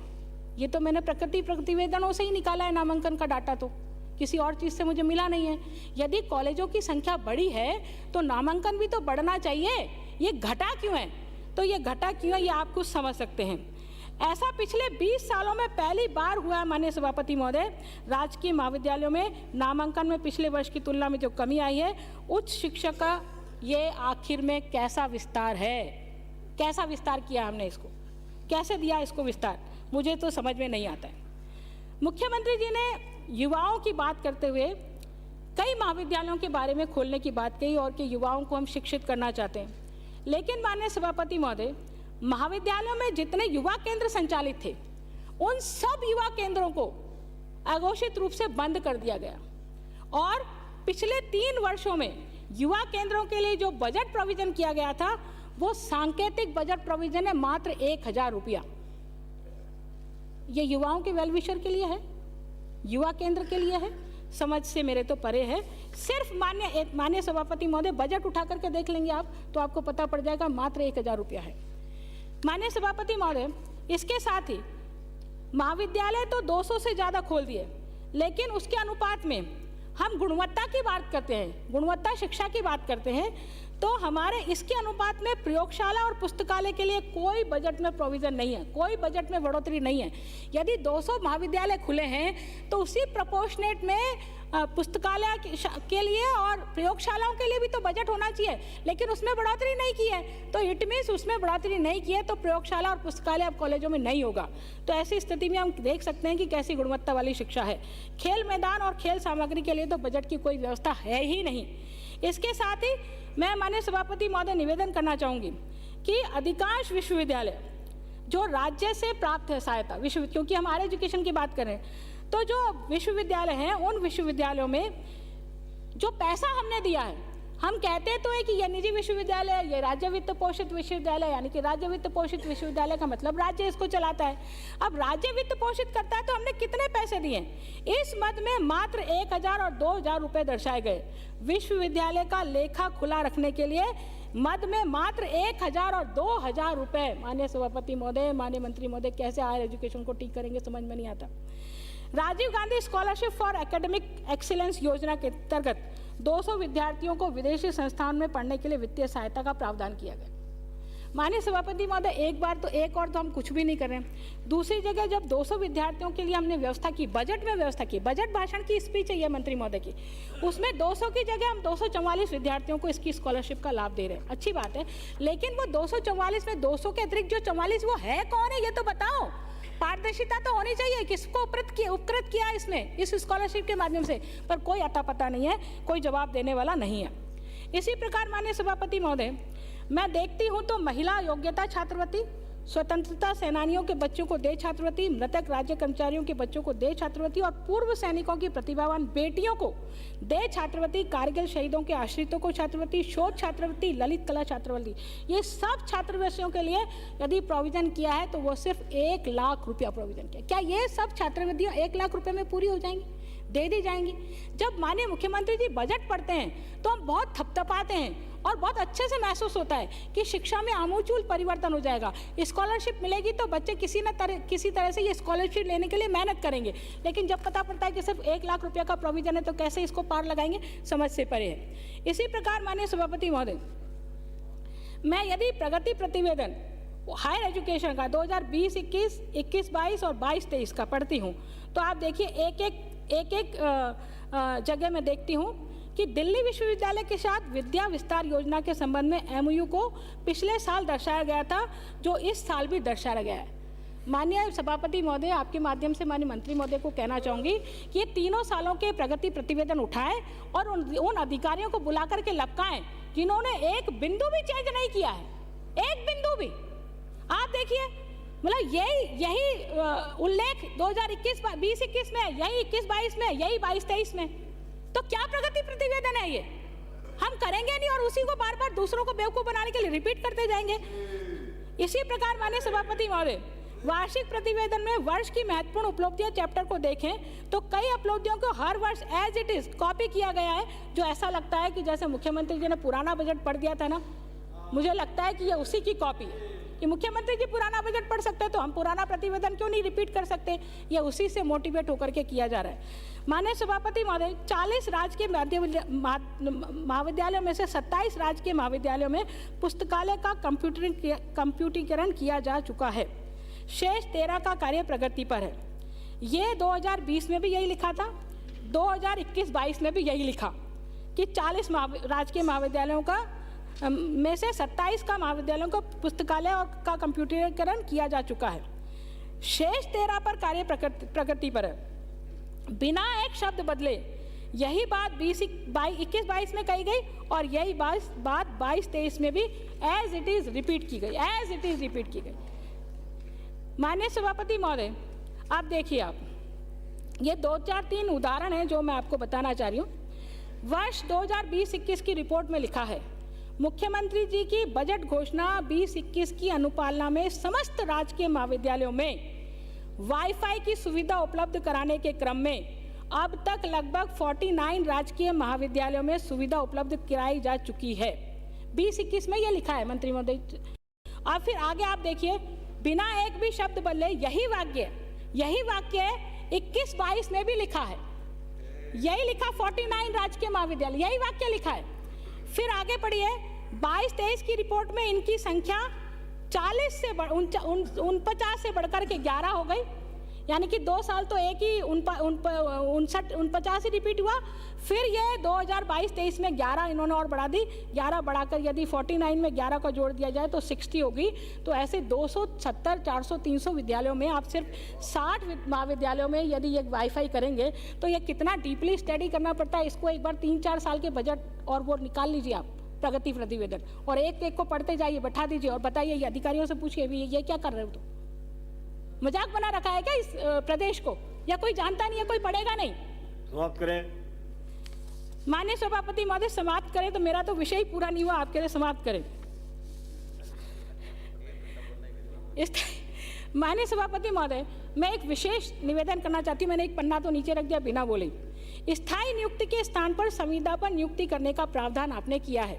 ये तो मैंने प्रकृति प्रतिवेदनों से ही निकाला है नामांकन का डाटा, तो किसी और चीज़ से मुझे मिला नहीं है। यदि कॉलेजों की संख्या बढ़ी है तो नामांकन भी तो बढ़ना चाहिए, ये घटा क्यों है? तो ये घटा क्यों है ये आप कुछ समझ सकते हैं। ऐसा पिछले 20 सालों में पहली बार हुआ है माननीय सभापति महोदय। राजकीय महाविद्यालयों में नामांकन में पिछले वर्ष की तुलना में जो कमी आई है, उच्च शिक्षा का ये आखिर में कैसा विस्तार है? कैसा विस्तार किया हमने इसको, कैसे दिया इसको विस्तार, मुझे तो समझ में नहीं आता है। मुख्यमंत्री जी ने युवाओं की बात करते हुए कई महाविद्यालयों के बारे में खोलने की बात कही और कि युवाओं को हम शिक्षित करना चाहते हैं, लेकिन माननीय सभापति महोदय, महाविद्यालयों में जितने युवा केंद्र संचालित थे उन सब युवा केंद्रों को अघोषित रूप से बंद कर दिया गया और पिछले 3 वर्षों में युवा केंद्रों के लिए जो बजट प्रोविजन किया गया था वो सांकेतिक बजट प्रोविजन है, मात्र 1000 रुपया। ये युवाओं के वेलविशर के लिए है, युवा केंद्र के लिए है, समझ से मेरे तो परे है। सिर्फ माननीय सभापति महोदय, बजट उठा करके देख लेंगे आप तो आपको पता पड़ जाएगा, मात्र 1000 रुपया है। माननीय सभापति महोदय, इसके साथ ही महाविद्यालय तो 200 से ज़्यादा खोल दिए, लेकिन उसके अनुपात में हम गुणवत्ता की बात करते हैं, गुणवत्ता शिक्षा की बात करते हैं, तो हमारे इसके अनुपात में प्रयोगशाला और पुस्तकालय के लिए कोई बजट में प्रोविज़न नहीं है, कोई बजट में बढ़ोतरी नहीं है। यदि 200 महाविद्यालय खुले हैं तो उसी प्रपोर्शनेट में पुस्तकालय के लिए और प्रयोगशालाओं के लिए भी तो बजट होना चाहिए, लेकिन उसमें बढ़ोतरी नहीं की है। तो इट मीन्स उसमें बढ़ोतरी नहीं की है तो प्रयोगशाला और पुस्तकालय अब कॉलेजों में नहीं होगा। तो ऐसी स्थिति में हम देख सकते हैं कि कैसी गुणवत्ता वाली शिक्षा है। खेल मैदान और खेल सामग्री के लिए तो बजट की कोई व्यवस्था है ही नहीं। इसके साथ ही मैं माननीय सभापति महोदय निवेदन करना चाहूँगी कि अधिकांश विश्वविद्यालय जो राज्य से प्राप्त है सहायता, क्योंकि हम हायर एजुकेशन की बात कर रहे हैं, तो जो विश्वविद्यालय हैं उन विश्वविद्यालयों में जो पैसा हमने दिया है, हम कहते तो है कि ये निजी विश्वविद्यालय, ये राज्य वित्त पोषित विश्वविद्यालय, यानी कि राज्य वित्त पोषित विश्वविद्यालय का मतलब राज्य इसको चलाता है। अब राज्य वित्त पोषित करता है तो हमने कितने पैसे दिए? इस मद में मात्र 1000 और 2000 रुपये दर्शाए गए। विश्वविद्यालय का लेखा खुला रखने के लिए मद में मात्र 1000 और 2000 रुपये। माननीय सभापति महोदय, माननीय मंत्री महोदय, कैसे हायर एजुकेशन को ठीक करेंगे समझ में नहीं आता। Rajiv Gandhi scholarship for academic excellence योजना के अंतर्गत 200 विद्यार्थियों को विदेशी संस्थान में पढ़ने के लिए वित्तीय सहायता का प्रावधान किया गया। माननीय सभापति महोदय, एक बार तो एक और तो हम कुछ भी नहीं कर रहे हैं। दूसरी जगह जब 200 विद्यार्थियों के लिए हमने व्यवस्था की, बजट में व्यवस्था की, बजट भाषण की स्पीच है ये मंत्री महोदय की, उसमें 200 की जगह हम 244 विद्यार्थियों को इसकी स्कॉलरशिप का लाभ दे रहे हैं। अच्छी बात है, लेकिन वो 244 में 200 के अतिरिक्त जो 44 वो है कौन है ये तो बताओ। पारदर्शिता तो होनी चाहिए, किसको उपकृत किया इसमें, इस स्कॉलरशिप के माध्यम से, पर कोई अता पता नहीं है, कोई जवाब देने वाला नहीं है। इसी प्रकार माननीय सभापति महोदय, मैं देखती हूँ तो महिला योग्यता छात्रवृत्ति, स्वतंत्रता सेनानियों के बच्चों को दे छात्रवृत्ति, मृतक राज्य कर्मचारियों के बच्चों को दे छात्रवृत्ति और पूर्व सैनिकों की प्रतिभावान बेटियों को दे छात्रवृत्ति, कारगिल शहीदों के आश्रितों को छात्रवृत्ति, शोध छात्रवृत्ति, ललित कला छात्रवृत्ति, ये सब छात्रवृत्तियों के लिए यदि प्रोविजन किया है तो वो सिर्फ 1 लाख रुपया प्रोविजन किया। क्या ये सब छात्रवृत्तियाँ 1 लाख रुपये में पूरी हो जाएंगी, दे दी जाएंगी? जब माननीय मुख्यमंत्री जी बजट पढ़ते हैं तो हम बहुत थपथपाते हैं और बहुत अच्छे से महसूस होता है कि शिक्षा में आमूल परिवर्तन हो जाएगा। स्कॉलरशिप मिलेगी तो बच्चे किसी तरह से ये स्कॉलरशिप लेने के लिए मेहनत करेंगे, लेकिन जब पता पड़ता है कि सिर्फ 1 लाख रुपया का प्रोविजन है तो कैसे इसको पार लगाएंगे, समझ से परे है। इसी प्रकार माननीय सभापति महोदय, मैं यदि प्रगति प्रतिवेदन हायर एजुकेशन का 2020-21, 21-22 और 22-23 का पढ़ती हूँ तो आप देखिए एक एक जगह में देखती हूँ कि दिल्ली विश्वविद्यालय के साथ विद्या विस्तार योजना के संबंध में MOU को पिछले साल दर्शाया गया था, जो इस साल भी दर्शाया गया है। माननीय सभापति महोदय, आपके माध्यम से माननीय मंत्री महोदय को कहना चाहूँगी कि ये तीनों सालों के प्रगति प्रतिवेदन उठाएं और उन अधिकारियों को बुला करके लपकाएं जिन्होंने एक बिंदु भी चेंज नहीं किया है, एक बिंदु भी। आप देखिए, मतलब यही उल्लेख 2021 में, यही 21-22 में, यही 22-23 में, तो क्या प्रगति प्रतिवेदन है ये? हम करेंगे नहीं और उसी को बार बार दूसरों को बेवकूफ बनाने के लिए रिपीट करते जाएंगे। इसी प्रकार माननीय सभापति महोदय, वार्षिक प्रतिवेदन में वर्ष की महत्वपूर्ण उपलब्धियां चैप्टर को देखें तो कई उपलब्धियों को हर वर्ष एज इट इज कॉपी किया गया है, जो ऐसा लगता है कि जैसे मुख्यमंत्री जी ने पुराना बजट पढ़ दिया था ना, मुझे लगता है कि ये उसी की कॉपी है कि मुख्यमंत्री जी पुराना बजट पढ़ सकते हैं तो हम पुराना प्रतिवेदन क्यों नहीं रिपीट कर सकते। ये उसी से मोटिवेट होकर के किया जा रहा है। माननीय सभापति महोदय, 40 राजकीय महाविद्यालयों में से 27 राजकीय महाविद्यालयों में पुस्तकालय का कंप्यूटरीकरण किया जा चुका है। शेष 13 का कार्य प्रगति पर है। ये 2020 में भी यही लिखा था, 2021-22 में भी यही लिखा कि 40 राजकीय महाविद्यालयों का में से 27 का महाविद्यालयों को पुस्तकालय और का कंप्यूटरीकरण किया जा चुका है। शेष 13 पर कार्य प्रकृति पर है। बिना एक शब्द बदले यही बात 21-22 में कही गई और यही बात 22-23 में भी एज इट इज रिपीट की गई। माननीय सभापति महोदय, आप देखिए, आप ये 2-4-3 उदाहरण हैं जो मैं आपको बताना चाह रही हूँ। वर्ष 2020-21 की रिपोर्ट में लिखा है, मुख्यमंत्री जी की बजट घोषणा 20-21 की अनुपालना में समस्त राजकीय महाविद्यालयों में वाईफाई की सुविधा उपलब्ध कराने के क्रम में अब तक लगभग 49 राजकीय महाविद्यालयों में सुविधा उपलब्ध कराई जा चुकी है। 20-21 में ये लिखा है मंत्री महोदय। और फिर आगे आप देखिए, बिना एक भी शब्द बदले यही वाक्य 21-22 में भी लिखा है, यही लिखा 49 राजकीय महाविद्यालय, यही वाक्य लिखा है। फिर आगे पढ़िए, 22-23 की रिपोर्ट में इनकी संख्या 49 से बढ़कर के 11 हो गई, यानी कि 2 साल तो एक ही 49 ही रिपीट हुआ। फिर ये 2022-23 में 11 इन्होंने और बढ़ा दी, 11 बढ़ाकर यदि 49 में 11 का जोड़ दिया जाए तो 60 होगी। तो ऐसे 270, 400, 300 विद्यालयों में आप सिर्फ 60 महाविद्यालयों में यदि ये वाईफाई करेंगे तो ये कितना डीपली स्टडी करना पड़ता है। इसको एक बार 3-4 साल के बजट और वो निकाल लीजिए आप, प्रगति प्रतिवेदन, और एक को पढ़ते जाइए, बैठा दीजिए और बताइए, ये अधिकारियों से पूछिए भी ये क्या कर रहे हो, तो मजाक बना रखा है क्या इस प्रदेश को, या कोई जानता नहीं है, कोई पढ़ेगा नहीं। समाप्त करें। माननीय सभापति महोदय, समाप्त करें तो मेरा तो विषय ही पूरा नहीं हुआ, आपके लिए समाप्त करें। माननीय सभापति महोदय, मैं एक विशेष निवेदन करना चाहती हूँ। मैंने एक पन्ना तो नीचे रख दिया बिना बोले। स्थायी नियुक्ति के स्थान पर संविदा पर नियुक्ति करने का प्रावधान आपने किया है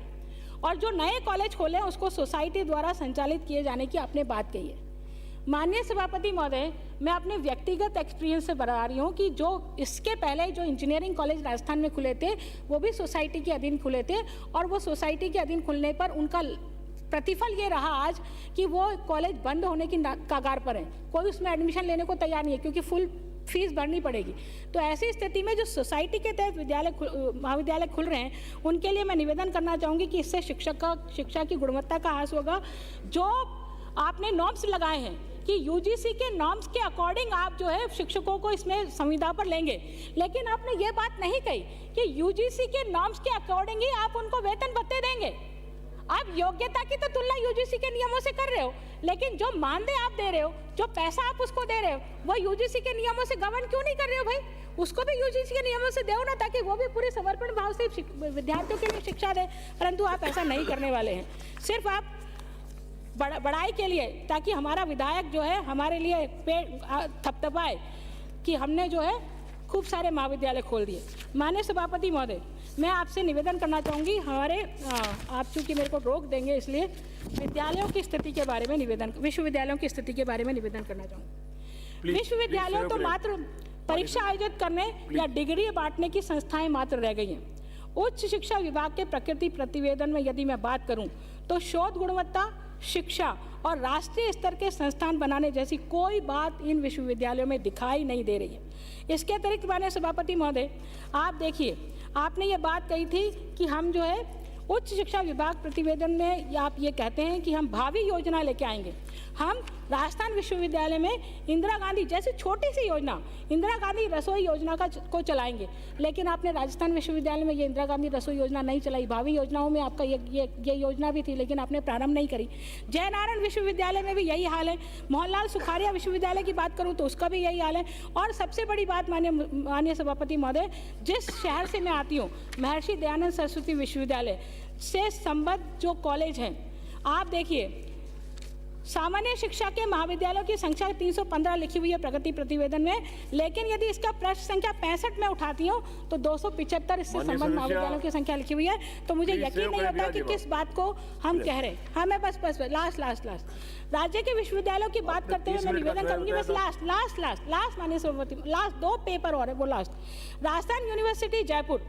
और जो नए कॉलेज खोले उसको सोसाइटी द्वारा संचालित किए जाने की आपने बात कही है। माननीय सभापति महोदय, मैं अपने व्यक्तिगत एक्सपीरियंस से बता रही हूँ कि जो इसके पहले जो इंजीनियरिंग कॉलेज राजस्थान में खुले थे वो भी सोसाइटी के अधीन खुले थे और वो सोसाइटी के अधीन खुलने पर उनका प्रतिफल ये रहा आज कि वो कॉलेज बंद होने की कगार पर है। कोई उसमें एडमिशन लेने को तैयार नहीं है क्योंकि फुल फीस भरनी पड़ेगी। तो ऐसी स्थिति में जो सोसाइटी के तहत महाविद्यालय खुल रहे हैं उनके लिए मैं निवेदन करना चाहूँगी कि इससे शिक्षा की गुणवत्ता का ह्रास होगा। जो आपने नॉर्म्स लगाए हैं कि यूजीसी के नॉर्म्स के अकॉर्डिंग आप जो है शिक्षकों को इसमें संविदा पर लेंगे, लेकिन आपने ये बात नहीं कही कि यूजीसी के नॉर्म्स के अकॉर्डिंग ही आप उनको वेतन भत्ते देंगे। आप योग्यता की तो तुलना यूजीसी के नियमों से कर रहे हो, लेकिन जो मानदेय आप दे रहे हो, जो पैसा आप उसको दे रहे हो, वो यूजीसी के नियमों से गवर्न क्यों नहीं कर रहे हो भाई? उसको भी यूजीसी के नियमों से दो ना, ताकि वो भी पूरे समर्पण भाव से विद्यार्थियों के लिए शिक्षा दे। परंतु आप ऐसा नहीं करने वाले हैं, सिर्फ आप बड़ाई के लिए, ताकि हमारा विधायक जो है हमारे लिए थपथपाए कि हमने जो है खूब सारे महाविद्यालय खोल दिए। माननीय सभापति महोदय, मैं आपसे निवेदन करना चाहूँगी, हमारे आप चूँकि मेरे को रोक देंगे इसलिए विद्यालयों की स्थिति के बारे में विश्वविद्यालयों की स्थिति के बारे में निवेदन करना चाहूँगी। विश्वविद्यालयों तो मात्र परीक्षा आयोजित करने या डिग्री बांटने की संस्थाएं मात्र रह गई हैं। उच्च शिक्षा विभाग के प्रकृति प्रतिवेदन में यदि मैं बात करूँ तो शोध गुणवत्ता, शिक्षा और राष्ट्रीय स्तर के संस्थान बनाने जैसी कोई बात इन विश्वविद्यालयों में दिखाई नहीं दे रही है। इसके अतिरिक्त माननीय सभापति महोदय, आप देखिए, आपने ये बात कही थी कि हम जो है उच्च शिक्षा विभाग प्रतिवेदन में आप ये कहते हैं कि हम भावी योजना लेके आएंगे। हम राजस्थान विश्वविद्यालय में इंदिरा गांधी जैसी छोटी सी योजना, इंदिरा गांधी रसोई योजना को चलाएंगे, लेकिन आपने राजस्थान विश्वविद्यालय में ये इंदिरा गांधी रसोई योजना नहीं चलाई। भावी योजनाओं में आपका ये योजना भी थी, लेकिन आपने प्रारंभ नहीं करी। जयनारायण विश्वविद्यालय में भी यही हाल है। मोहनलाल सुखाड़िया विश्वविद्यालय की बात करूँ तो उसका भी यही हाल है। और सबसे बड़ी बात माननीय सभापति महोदय, जिस शहर से मैं आती हूँ, महर्षि दयानंद सरस्वती विश्वविद्यालय से संबद्ध जो कॉलेज हैं, आप देखिए, सामान्य शिक्षा के महाविद्यालयों की संख्या 315 लिखी हुई है प्रगति प्रतिवेदन में, लेकिन यदि इसका पृष्ठ संख्या 65 में उठाती हूँ तो 275 इससे संबद्ध महाविद्यालयों की संख्या लिखी हुई है। तो मुझे यकीन नहीं होता कि किस बात को हम कह रहे हैं। हाँ, मैं बस लास्ट राज्य के विश्वविद्यालयों की बात करते हुए मैं निवेदन करूंगी, बस लास्ट माननीय सभापति, लास्ट 2 पेपर और है वो लास्ट। राजस्थान यूनिवर्सिटी जयपुर,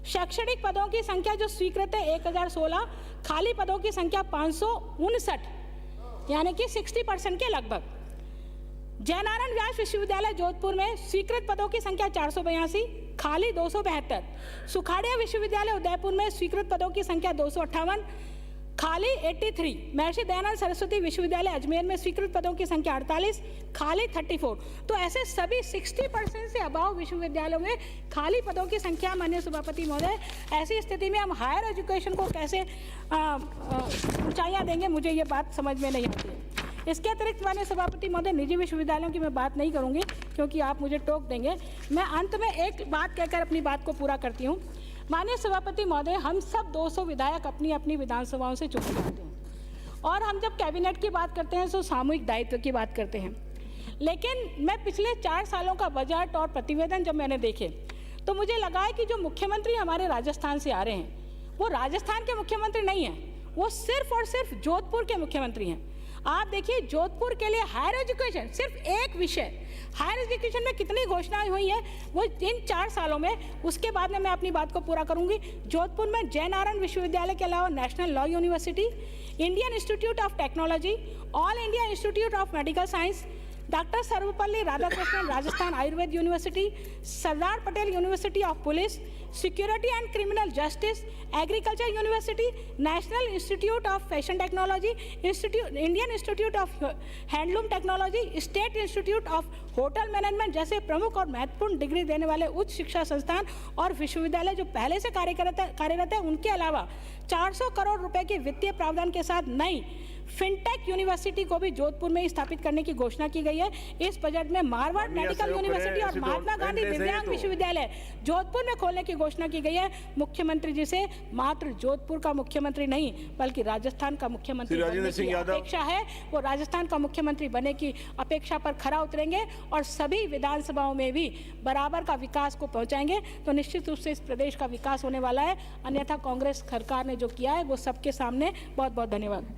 शैक्षणिक पदों की संख्या जो स्वीकृत है 1016, खाली पदों की संख्या 559, यानी कि 60% के लगभग। जयनारायण व्यास विश्वविद्यालय जोधपुर में स्वीकृत पदों की संख्या 482, खाली 272। सुखाड़िया विश्वविद्यालय उदयपुर में स्वीकृत पदों की संख्या 258, खाली 83, महर्षि दयानंद सरस्वती विश्वविद्यालय अजमेर में स्वीकृत पदों की संख्या 48, खाली 34। तो ऐसे सभी 60% से अबाव विश्वविद्यालयों में खाली पदों की संख्या। माननीय सभापति महोदय, ऐसी स्थिति में हम हायर एजुकेशन को कैसे ऊंचाइयां देंगे, मुझे ये बात समझ में नहीं आती है। इसके अतिरिक्त माननीय सभापति महोदय, निजी विश्वविद्यालयों की मैं बात नहीं करूंगी क्योंकि आप मुझे टोक देंगे। मैं अंत में एक बात कहकर अपनी बात को पूरा करती हूँ। माननीय सभापति महोदय, हम सब 200 विधायक अपनी अपनी विधानसभाओं से चुन जाते हैं और हम जब कैबिनेट की बात करते हैं तो सामूहिक दायित्व की बात करते हैं। लेकिन मैं पिछले 4 सालों का बजट और प्रतिवेदन जब मैंने देखे तो मुझे लगा है कि जो मुख्यमंत्री हमारे राजस्थान से आ रहे हैं वो राजस्थान के मुख्यमंत्री नहीं हैं, वो सिर्फ और सिर्फ जोधपुर के मुख्यमंत्री हैं। आप देखिए, जोधपुर के लिए हायर एजुकेशन सिर्फ एक विषय, हायर एजुकेशन में कितनी घोषणाएं हुई है वो इन 4 सालों में। उसके बाद में मैं अपनी बात को पूरा करूंगी। जोधपुर में जयनारायण विश्वविद्यालय के अलावा national law university, Indian institute of technology, all India institute of medical science, doctor Sarvepalli Radhakrishnan Rajasthan Ayurveda university, Sardar Patel university of police, security and criminal justice, agriculture university, national institute of fashion technology, Indian institute of handloom technology, state institute of hotel management जैसे प्रमुख और महत्वपूर्ण degree देने वाले उच्च शिक्षा संस्थान और विश्वविद्यालय जो पहले से कार्यरत है, उनके अलावा 400 करोड़ रुपए के वित्तीय प्रावधान के साथ नई फिनटेक यूनिवर्सिटी को भी जोधपुर में स्थापित करने की घोषणा की गई है। इस बजट में मारवाड़ मेडिकल यूनिवर्सिटी और महात्मा गांधी दिव्यांग विश्वविद्यालय जोधपुर में खोलने की घोषणा की गई है। मुख्यमंत्री जी से मात्र जोधपुर का मुख्यमंत्री नहीं बल्कि राजस्थान का मुख्यमंत्री बनने की अपेक्षा है। वो राजस्थान का मुख्यमंत्री बनने की अपेक्षा पर खरा उतरेंगे और सभी विधानसभाओं में भी बराबर का विकास को पहुंचाएंगे तो निश्चित रूप से इस प्रदेश का विकास होने वाला है। अन्यथा कांग्रेस सरकार ने जो किया है वो सबके सामने। बहुत बहुत धन्यवाद।